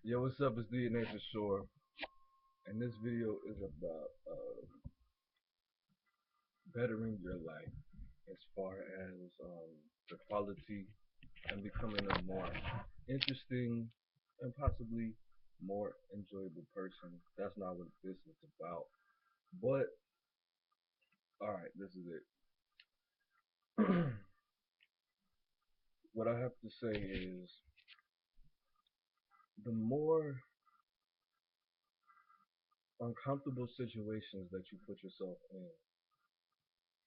Yo, what's up? It's DNA for sure. And this video is about bettering your life as far as the quality and becoming a more interesting and possibly more enjoyable person. That's not what this is about. But, alright, this is it. What I have to say is the more uncomfortable situations that you put yourself in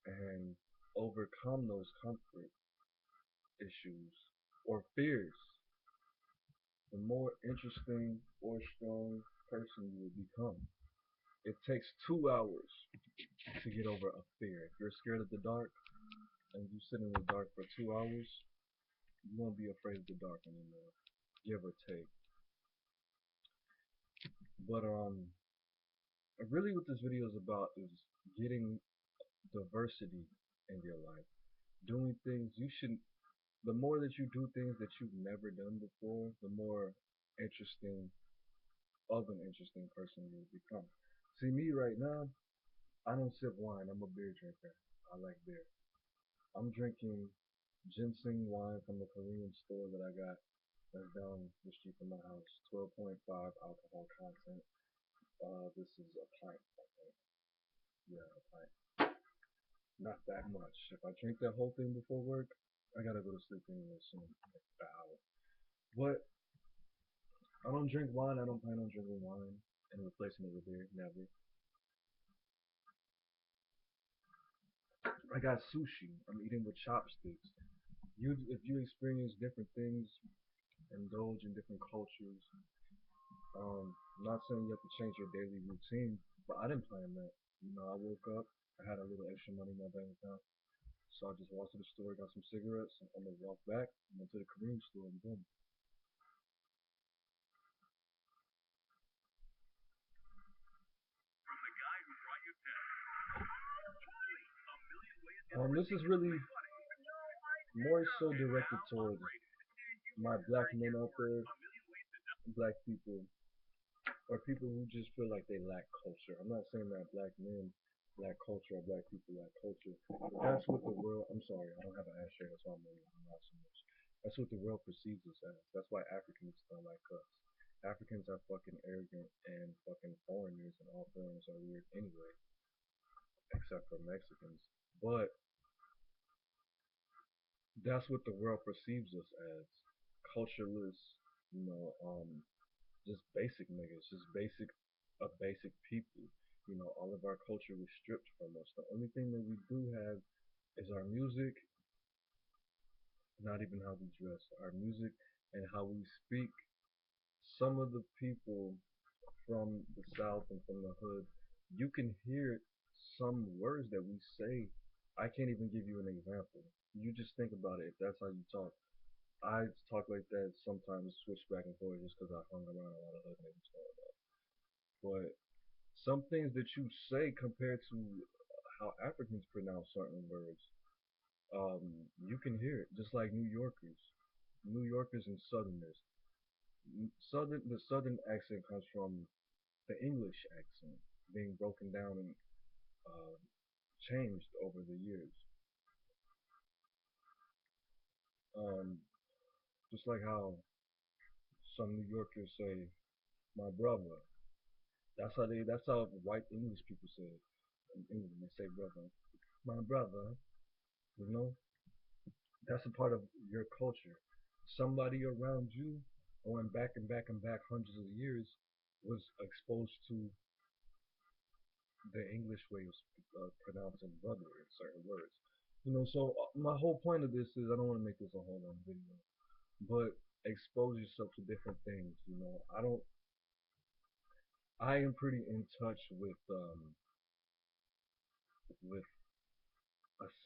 and overcome those comfort issues or fears, the more interesting or strong person you will become. It takes 2 hours to get over a fear. If you're scared of the dark and you sit in the dark for 2 hours, you won't be afraid of the dark anymore, give or take. But really, what this video is about is getting diversity in your life, doing things you should. The more that you do things that you've never done before, the more interesting of an interesting person you will become. See me right now, I don't sip wine. I'm a beer drinker. I like beer. I'm drinking ginseng wine from the Korean store that I got that's down the street from my house. 12.5 alcohol content. This is a pint, I think. Yeah, a pint. Not that much. If I drink that whole thing before work, I gotta go to sleep anyway soon, like an hour. But I don't drink wine. I don't plan on drinking wine and replacing it with beer. Never. I got sushi. I'm eating with chopsticks. If you experience different things, indulge in different cultures. I'm not saying you have to change your daily routine, but I didn't plan that. I woke up, I had a little extra money in my bank account, so I just walked to the store, got some cigarettes, and on the walk back, went to the Korean store, and boom. This is really more so directed towards my black men out there, black people, or people who just feel like they lack culture. I'm not saying that black men lack culture or black people lack culture. But that's what the world. I'm sorry, I don't have an ashtray. That's why I'm not so much. That's what the world perceives us as. That's why Africans don't like us. Africans are fucking arrogant and fucking foreigners, and all foreigners are weird anyway, except for Mexicans. But that's what the world perceives us as. Cultureless, you know, just basic niggas, just basic people. All of our culture was stripped from us. The only thing that we do have is our music, not even how we dress, our music and how we speak. Some of the people from the South and from the hood, you can hear some words that we say. I can't even give you an example. You just think about it. If that's how you talk, I talk like that sometimes, switch back and forth just because I hung around a lot of hood niggas growing up. But some things that you say compared to how Africans pronounce certain words, you can hear it. Just like New Yorkers and Southerners. The Southern accent comes from the English accent being broken down and uh, changed over the years. Um, just like how some New Yorkers say, "My brother." That's how white English people say it. In England, they say brother. My brother. You know, that's a part of your culture. Somebody around you, going back and back and back hundreds of years, was exposed to the English way of pronouncing brother in certain words. So my whole point of this is I don't want to make this a whole long video, but expose yourself to different things. I am pretty in touch with a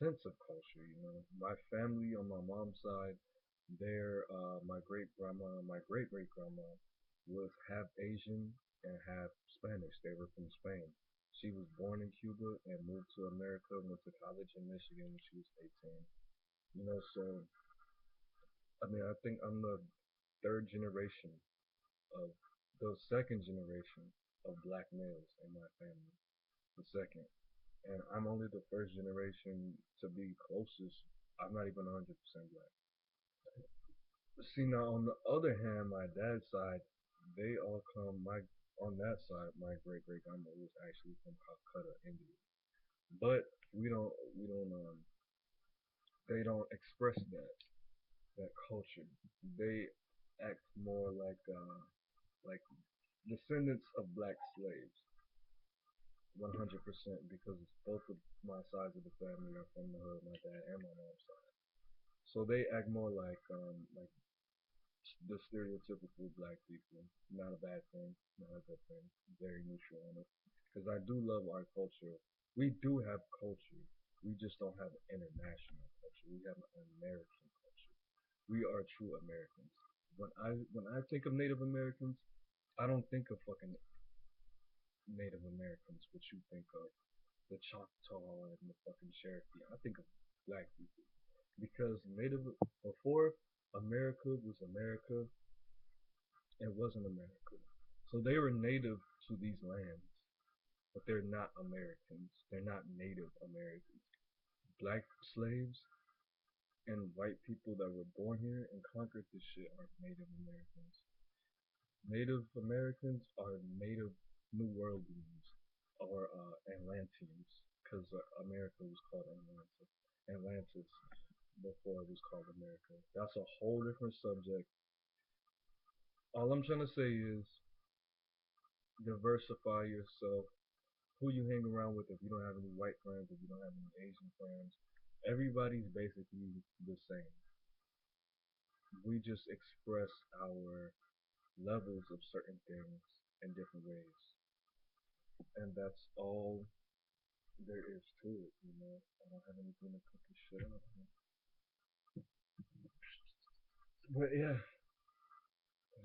sense of culture. My family on my mom's side, my great grandma, my great great grandma was half Asian and half Spanish. They were from Spain. She was born in Cuba and moved to America, went to college in Michigan when she was 18. So I mean, I think I'm the third generation of the second generation of black males in my family. The second. And I'm only the first generation to be closest. I'm not even 100% black. See, now on the other hand, my dad's side, they all come. My on that side, my great great grandmother was actually from Calcutta, India. But we don't they don't express that culture. They act more like descendants of black slaves, 100%, because both of my sides of the family are from the hood, my dad and my mom's side. So they act more like the stereotypical black people. Not a bad thing, not a good thing. Very neutral on it. Because I do love our culture. We do have culture. We just don't have an international culture. We have an American culture. We are true Americans. When I think of Native Americans, I don't think of fucking Native Americans, what you think of the Choctaw and the fucking Cherokee. I think of black people because Native before America was America, it wasn't America. So they were native to these lands, but they're not Americans. They're not Native Americans. Black slaves and white people that were born here and conquered this shit are Native Americans. Native Americans are Native New Worldlings or Atlanteans, because America was called Atlantis before it was called America. That's a whole different subject. All I'm trying to say is diversify yourself. Who you hang around with? If you don't have any white friends, if you don't have any Asian friends, everybody's basically the same. We just express our levels of certain things in different ways, and that's all there is to it. I don't have anything to cook this shit up. But yeah,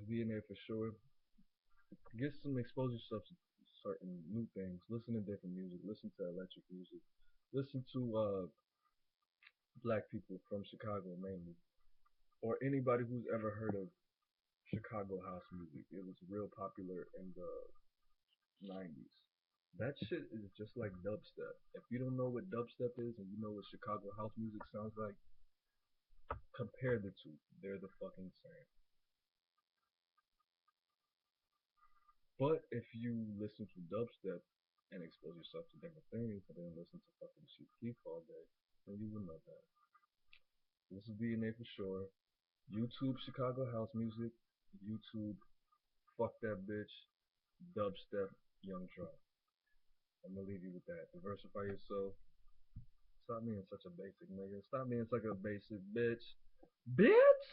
be in there for sure. Get some expose yourself to certain new things. Listen to different music. Listen to electric music. Listen to black people from Chicago mainly, or anybody who's ever heard of Chicago house music. It was real popular in the 90s. That shit is just like dubstep. If you don't know what dubstep is and you know what Chicago house music sounds like, compare the two. They're the fucking same. But if you listen to dubstep and expose yourself to different things and then listen to fucking Chief Keef all day, then you will know that. This is DNA for sure. YouTube Chicago house music. YouTube fuck that bitch. Dubstep Young Drum. I'm gonna leave you with that. Diversify yourself. Stop being such a basic nigga. Stop being such a basic bitch. Bitch!